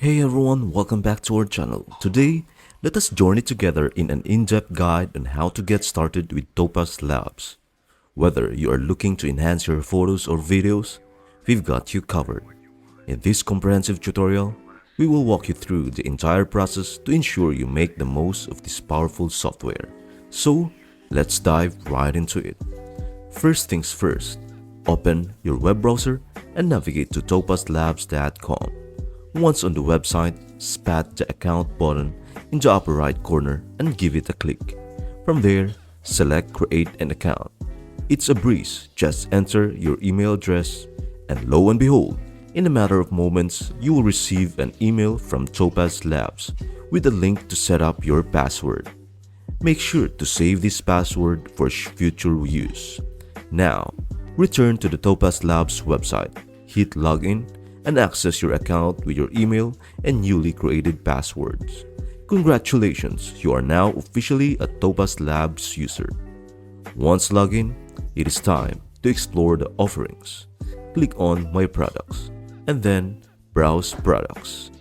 Hey everyone, welcome back to our channel. Today, let us journey together in an in-depth guide on how to get started with Topaz Labs. Whether you are looking to enhance your photos or videos, we've got you covered. In this comprehensive tutorial, we will walk you through the entire process to ensure you make the most of this powerful software. So, let's dive right into it. First things first, open your web browser and navigate to topazlabs.com. Once on the website, spat the account button in the upper right corner and give it a click. From there, select create an account. It's a breeze, just enter your email address and lo and behold, in a matter of moments, you will receive an email from Topaz Labs with a link to set up your password. Make sure to save this password for future use. Now, return to the Topaz Labs website, hit login, and access your account with your email and newly created passwords. Congratulations, you are now officially a Topaz Labs user. Once logged in, it is time to explore the offerings. Click on My Products and then Browse Products.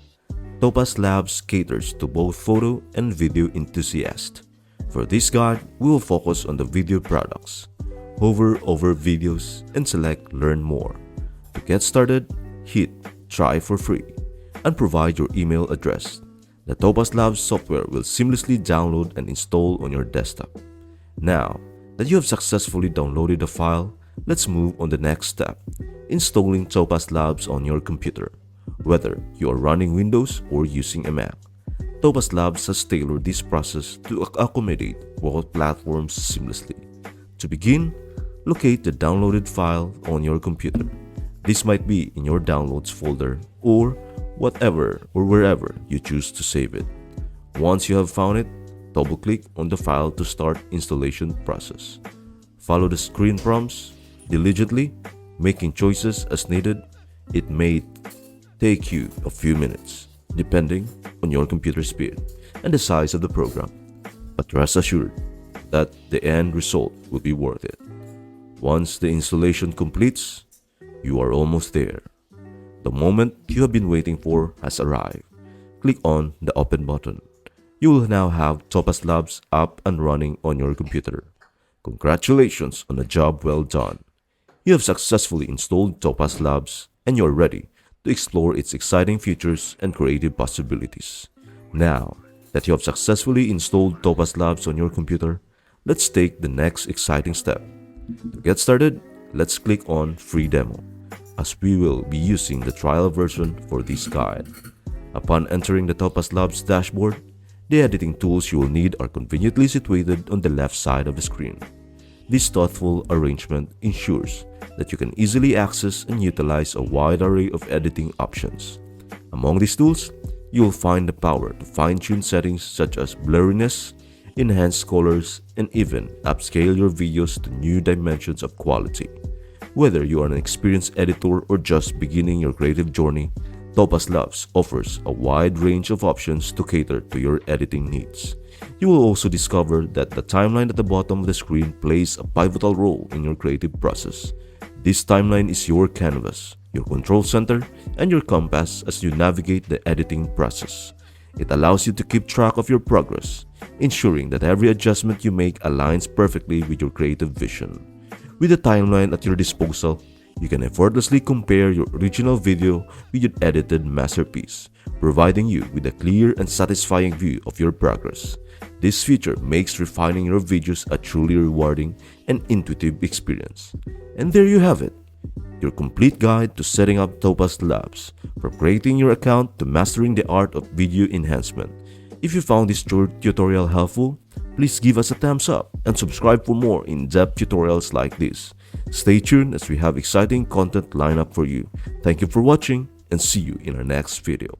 Topaz Labs caters to both photo and video enthusiasts. For this guide, we will focus on the video products. Hover over videos and select Learn More. To get started, hit Try for free and provide your email address. The Topaz Labs software will seamlessly download and install on your desktop. Now that you have successfully downloaded the file, let's move on the next step, installing Topaz Labs on your computer. Whether you are running Windows or using a Mac, Topaz Labs has tailored this process to accommodate both platforms seamlessly. To begin, locate the downloaded file on your computer. This might be in your downloads folder or wherever you choose to save it. Once you have found it, double-click on the file to start installation process. Follow the screen prompts diligently, making choices as needed. It may take you a few minutes, depending on your computer speed and the size of the program. But rest assured that the end result will be worth it. Once the installation completes, you are almost there. The moment you have been waiting for has arrived. Click on the Open button. You will now have Topaz Labs up and running on your computer. Congratulations on a job well done. You have successfully installed Topaz Labs and you are ready to explore its exciting features and creative possibilities. Now that you have successfully installed Topaz Labs on your computer, let's take the next exciting step. To get started, let's click on Free Demo, as we will be using the trial version for this guide. Upon entering the Topaz Labs dashboard, the editing tools you will need are conveniently situated on the left side of the screen. This thoughtful arrangement ensures that you can easily access and utilize a wide array of editing options. Among these tools, you will find the power to fine-tune settings such as blurriness, enhance colors, and even upscale your videos to new dimensions of quality. Whether you are an experienced editor or just beginning your creative journey, Topaz Labs offers a wide range of options to cater to your editing needs. You will also discover that the timeline at the bottom of the screen plays a pivotal role in your creative process. This timeline is your canvas, your control center, and your compass as you navigate the editing process. It allows you to keep track of your progress, ensuring that every adjustment you make aligns perfectly with your creative vision. With a timeline at your disposal, you can effortlessly compare your original video with your edited masterpiece, providing you with a clear and satisfying view of your progress. This feature makes refining your videos a truly rewarding and intuitive experience. And there you have it, your complete guide to setting up Topaz Labs, from creating your account to mastering the art of video enhancement. If you found this tutorial helpful, please give us a thumbs up and subscribe for more in-depth tutorials like this. Stay tuned as we have exciting content lined up for you. Thank you for watching and see you in our next video.